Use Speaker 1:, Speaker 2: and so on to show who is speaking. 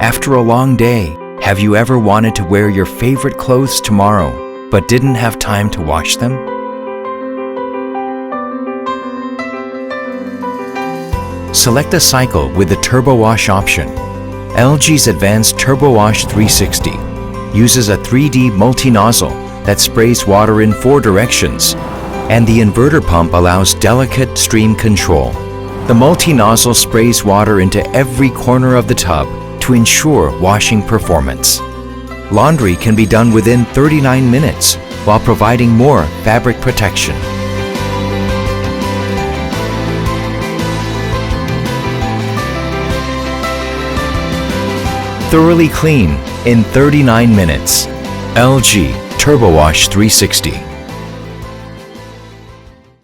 Speaker 1: After a long day, have you ever wanted to wear your favorite clothes tomorrow, but didn't have time to wash them? Select a cycle with the Turbo Wash option. LG's advanced Turbo Wash 360 uses a 3D multi-nozzle that sprays water in 4 directions, and the inverter pump allows delicate stream control. The multi-nozzle sprays water into every corner of the tub to ensure washing performance. Laundry can be done within 39 minutes while providing more fabric protection. Thoroughly clean in 39 minutes. LG Turbo Wash 360.